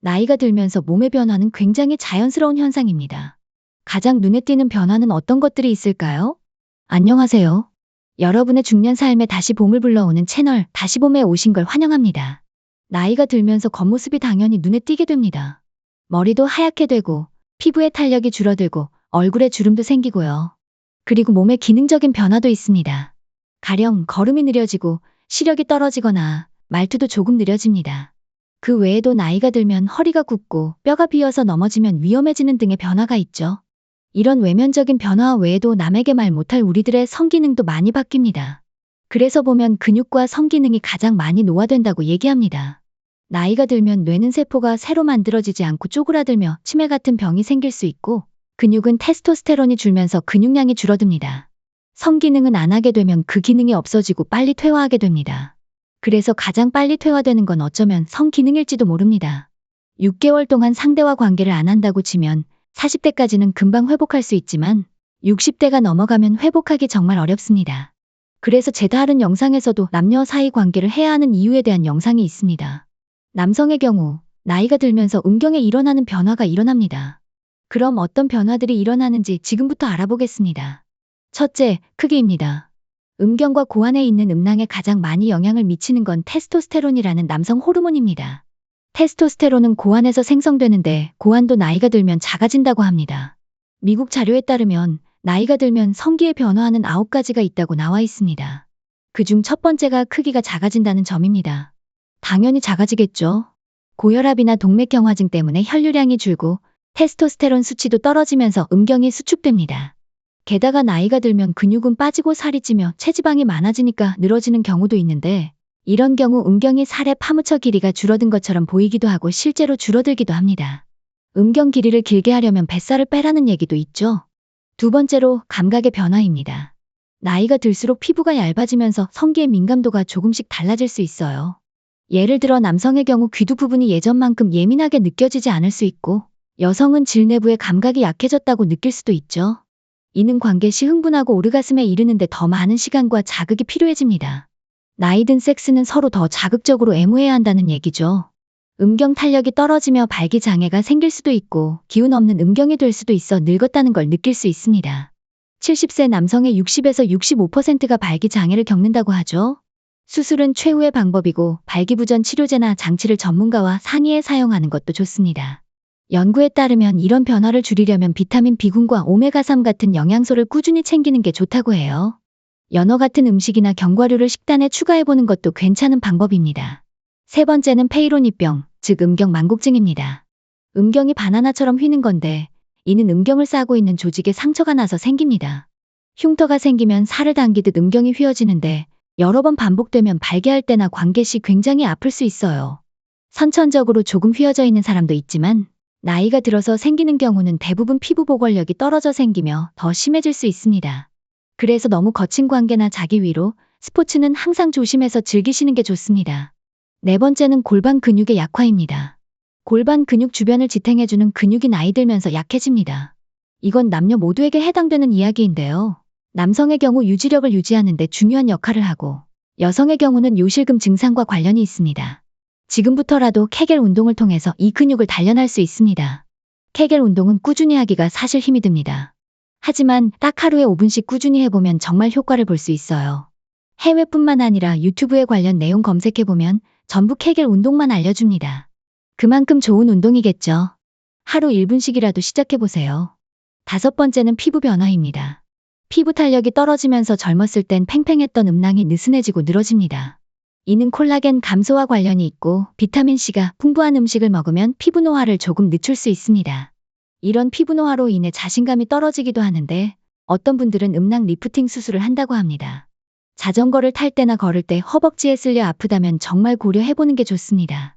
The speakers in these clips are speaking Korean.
나이가 들면서 몸의 변화는 굉장히 자연스러운 현상입니다. 가장 눈에 띄는 변화는 어떤 것들이 있을까요? 안녕하세요. 여러분의 중년 삶에 다시 봄을 불러오는 채널 다시봄에 오신 걸 환영합니다. 나이가 들면서 겉모습이 당연히 눈에 띄게 됩니다. 머리도 하얗게 되고 피부의 탄력이 줄어들고 얼굴에 주름도 생기고요. 그리고 몸에 기능적인 변화도 있습니다. 가령 걸음이 느려지고 시력이 떨어지거나 말투도 조금 느려집니다. 그 외에도 나이가 들면 허리가 굽고 뼈가 비어서 넘어지면 위험해지는 등의 변화가 있죠. 이런 외면적인 변화 외에도 남에게 말 못할 우리들의 성기능도 많이 바뀝니다. 그래서 보면 근육과 성기능이 가장 많이 노화된다고 얘기합니다. 나이가 들면 뇌는 세포가 새로 만들어지지 않고 쪼그라들며 치매 같은 병이 생길 수 있고, 근육은 테스토스테론이 줄면서 근육량이 줄어듭니다. 성기능은 안 하게 되면 그 기능이 없어지고 빨리 퇴화하게 됩니다. 그래서 가장 빨리 퇴화되는 건 어쩌면 성기능일지도 모릅니다. 6개월 동안 상대와 관계를 안 한다고 치면 40대까지는 금방 회복할 수 있지만 60대가 넘어가면 회복하기 정말 어렵습니다. 그래서 제 다른 영상에서도 남녀 사이 관계를 해야 하는 이유에 대한 영상이 있습니다. 남성의 경우 나이가 들면서 음경에 일어나는 변화가 일어납니다. 그럼 어떤 변화들이 일어나는지 지금부터 알아보겠습니다. 첫째, 크기입니다. 음경과 고환에 있는 음낭에 가장 많이 영향을 미치는 건 테스토스테론이라는 남성 호르몬입니다. 테스토스테론은 고환에서 생성되는데 고환도 나이가 들면 작아진다고 합니다. 미국 자료에 따르면 나이가 들면 성기에 변화하는 9가지가 있다고 나와 있습니다. 그중 첫 번째가 크기가 작아진다는 점입니다. 당연히 작아지겠죠. 고혈압이나 동맥경화증 때문에 혈류량이 줄고 테스토스테론 수치도 떨어지면서 음경이 수축됩니다. 게다가 나이가 들면 근육은 빠지고 살이 찌며 체지방이 많아지니까 늘어지는 경우도 있는데, 이런 경우 음경이 살에 파묻혀 길이가 줄어든 것처럼 보이기도 하고 실제로 줄어들기도 합니다. 음경 길이를 길게 하려면 뱃살을 빼라는 얘기도 있죠. 두 번째로 감각의 변화입니다. 나이가 들수록 피부가 얇아지면서 성기의 민감도가 조금씩 달라질 수 있어요. 예를 들어 남성의 경우 귀두 부분이 예전만큼 예민하게 느껴지지 않을 수 있고, 여성은 질 내부의 감각이 약해졌다고 느낄 수도 있죠. 이는 관계 시 흥분하고 오르가슴에 이르는데 더 많은 시간과 자극이 필요해집니다. 나이 든 섹스는 서로 더 자극적으로 애무해야 한다는 얘기죠. 음경 탄력이 떨어지며 발기장애가 생길 수도 있고 기운 없는 음경이 될 수도 있어 늙었다는 걸 느낄 수 있습니다. 70세 남성의 60에서 65%가 발기장애를 겪는다고 하죠. 수술은 최후의 방법이고 발기부전 치료제나 장치를 전문가와 상의해 사용하는 것도 좋습니다. 연구에 따르면 이런 변화를 줄이려면 비타민 B군과 오메가3 같은 영양소를 꾸준히 챙기는 게 좋다고 해요. 연어 같은 음식이나 견과류를 식단에 추가해보는 것도 괜찮은 방법입니다. 세 번째는 페이로니병, 즉 음경 만곡증입니다. 음경이 바나나처럼 휘는 건데, 이는 음경을 싸고 있는 조직에 상처가 나서 생깁니다. 흉터가 생기면 살을 당기듯 음경이 휘어지는데, 여러 번 반복되면 발기할 때나 관계 시 굉장히 아플 수 있어요. 선천적으로 조금 휘어져 있는 사람도 있지만, 나이가 들어서 생기는 경우는 대부분 피부 보건력이 떨어져 생기며 더 심해질 수 있습니다. 그래서 너무 거친 관계나 자기 위로, 스포츠는 항상 조심해서 즐기시는 게 좋습니다. 네 번째는 골반 근육의 약화입니다. 골반 근육 주변을 지탱해주는 근육이 나이 들면서 약해집니다. 이건 남녀 모두에게 해당되는 이야기인데요. 남성의 경우 유지력을 유지하는 데 중요한 역할을 하고, 여성의 경우는 요실금 증상과 관련이 있습니다. 지금부터라도 케겔 운동을 통해서 이 근육을 단련할 수 있습니다. 케겔 운동은 꾸준히 하기가 사실 힘이 듭니다. 하지만 딱 하루에 5분씩 꾸준히 해보면 정말 효과를 볼 수 있어요. 해외뿐만 아니라 유튜브에 관련 내용 검색해보면 전부 케겔 운동만 알려줍니다. 그만큼 좋은 운동이겠죠. 하루 1분씩이라도 시작해보세요. 다섯 번째는 피부 변화입니다. 피부 탄력이 떨어지면서 젊었을 땐 팽팽했던 음낭이 느슨해지고 늘어집니다. 이는 콜라겐 감소와 관련이 있고 비타민C가 풍부한 음식을 먹으면 피부 노화를 조금 늦출 수 있습니다. 이런 피부 노화로 인해 자신감이 떨어지기도 하는데 어떤 분들은 음낭 리프팅 수술을 한다고 합니다. 자전거를 탈 때나 걸을 때 허벅지에 쓸려 아프다면 정말 고려해보는 게 좋습니다.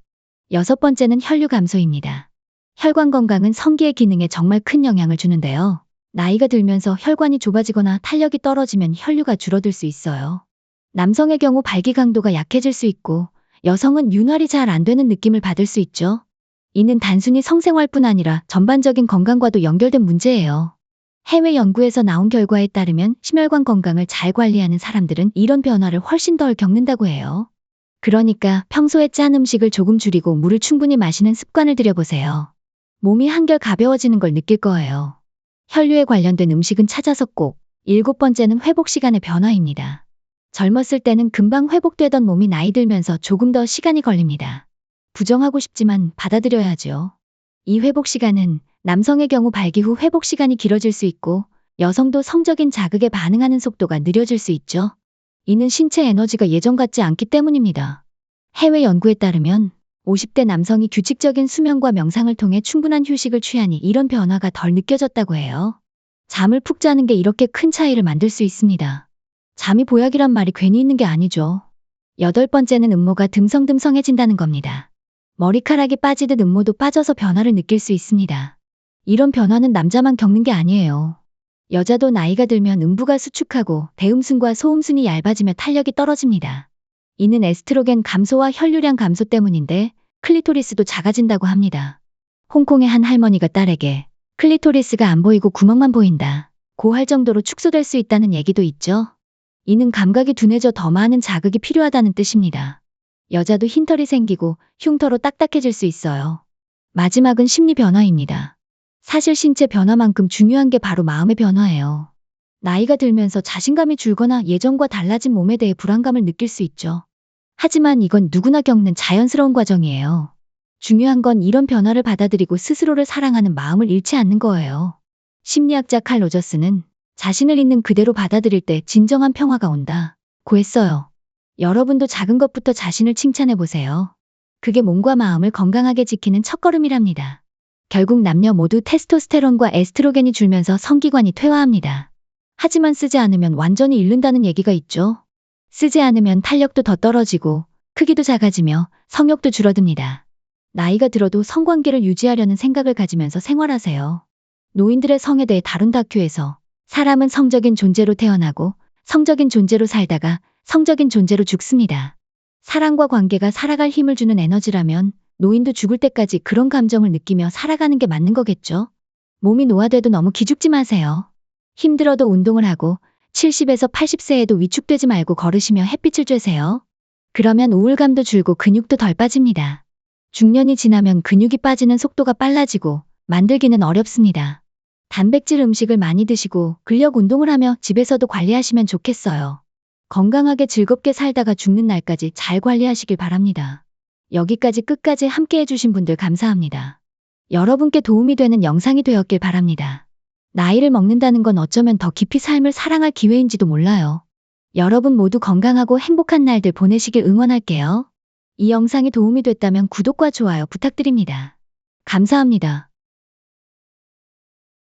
여섯 번째는 혈류 감소입니다. 혈관 건강은 성기의 기능에 정말 큰 영향을 주는데요. 나이가 들면서 혈관이 좁아지거나 탄력이 떨어지면 혈류가 줄어들 수 있어요. 남성의 경우 발기 강도가 약해질 수 있고 여성은 윤활이 잘 안 되는 느낌을 받을 수 있죠. 이는 단순히 성생활뿐 아니라 전반적인 건강과도 연결된 문제예요. 해외 연구에서 나온 결과에 따르면 심혈관 건강을 잘 관리하는 사람들은 이런 변화를 훨씬 덜 겪는다고 해요. 그러니까 평소에 짠 음식을 조금 줄이고 물을 충분히 마시는 습관을 들여보세요. 몸이 한결 가벼워지는 걸 느낄 거예요. 혈류에 관련된 음식은 찾아서 꼭. 7번째는 회복 시간의 변화입니다. 젊었을 때는 금방 회복되던 몸이 나이 들면서 조금 더 시간이 걸립니다. 부정하고 싶지만 받아들여야죠. 이 회복 시간은 남성의 경우 발기 후 회복 시간이 길어질 수 있고 여성도 성적인 자극에 반응하는 속도가 느려질 수 있죠. 이는 신체 에너지가 예전 같지 않기 때문입니다. 해외 연구에 따르면 50대 남성이 규칙적인 수면과 명상을 통해 충분한 휴식을 취하니 이런 변화가 덜 느껴졌다고 해요. 잠을 푹 자는 게 이렇게 큰 차이를 만들 수 있습니다. 잠이 보약이란 말이 괜히 있는 게 아니죠. 8번째는 음모가 듬성듬성해진다는 겁니다. 머리카락이 빠지듯 음모도 빠져서 변화를 느낄 수 있습니다. 이런 변화는 남자만 겪는 게 아니에요. 여자도 나이가 들면 음부가 수축하고 대음순과 소음순이 얇아지며 탄력이 떨어집니다. 이는 에스트로겐 감소와 혈류량 감소 때문인데 클리토리스도 작아진다고 합니다. 홍콩의 한 할머니가 딸에게 클리토리스가 안 보이고 구멍만 보인다 고 할 정도로 축소될 수 있다는 얘기도 있죠. 이는 감각이 둔해져 더 많은 자극이 필요하다는 뜻입니다. 여자도 흰털이 생기고 흉터로 딱딱해질 수 있어요. 마지막은 심리 변화입니다. 사실 신체 변화만큼 중요한 게 바로 마음의 변화예요. 나이가 들면서 자신감이 줄거나 예전과 달라진 몸에 대해 불안감을 느낄 수 있죠. 하지만 이건 누구나 겪는 자연스러운 과정이에요. 중요한 건 이런 변화를 받아들이고 스스로를 사랑하는 마음을 잃지 않는 거예요. 심리학자 칼 로저스는 자신을 있는 그대로 받아들일 때 진정한 평화가 온다 고 했어요. 여러분도 작은 것부터 자신을 칭찬해 보세요. 그게 몸과 마음을 건강하게 지키는 첫걸음이랍니다. 결국 남녀 모두 테스토스테론과 에스트로겐이 줄면서 성기관이 퇴화합니다. 하지만 쓰지 않으면 완전히 잃는다는 얘기가 있죠. 쓰지 않으면 탄력도 더 떨어지고 크기도 작아지며 성욕도 줄어듭니다. 나이가 들어도 성관계를 유지하려는 생각을 가지면서 생활하세요. 노인들의 성에 대해 다룬 다큐에서 사람은 성적인 존재로 태어나고 성적인 존재로 살다가 성적인 존재로 죽습니다. 사랑과 관계가 살아갈 힘을 주는 에너지라면 노인도 죽을 때까지 그런 감정을 느끼며 살아가는 게 맞는 거겠죠? 몸이 노화돼도 너무 기죽지 마세요. 힘들어도 운동을 하고 70에서 80세에도 위축되지 말고 걸으시며 햇빛을 쬐세요. 그러면 우울감도 줄고 근육도 덜 빠집니다. 중년이 지나면 근육이 빠지는 속도가 빨라지고 만들기는 어렵습니다. 단백질 음식을 많이 드시고 근력 운동을 하며 집에서도 관리하시면 좋겠어요. 건강하게 즐겁게 살다가 죽는 날까지 잘 관리하시길 바랍니다. 여기까지 끝까지 함께 해주신 분들 감사합니다. 여러분께 도움이 되는 영상이 되었길 바랍니다. 나이를 먹는다는 건 어쩌면 더 깊이 삶을 사랑할 기회인지도 몰라요. 여러분 모두 건강하고 행복한 날들 보내시길 응원할게요. 이 영상이 도움이 됐다면 구독과 좋아요 부탁드립니다. 감사합니다.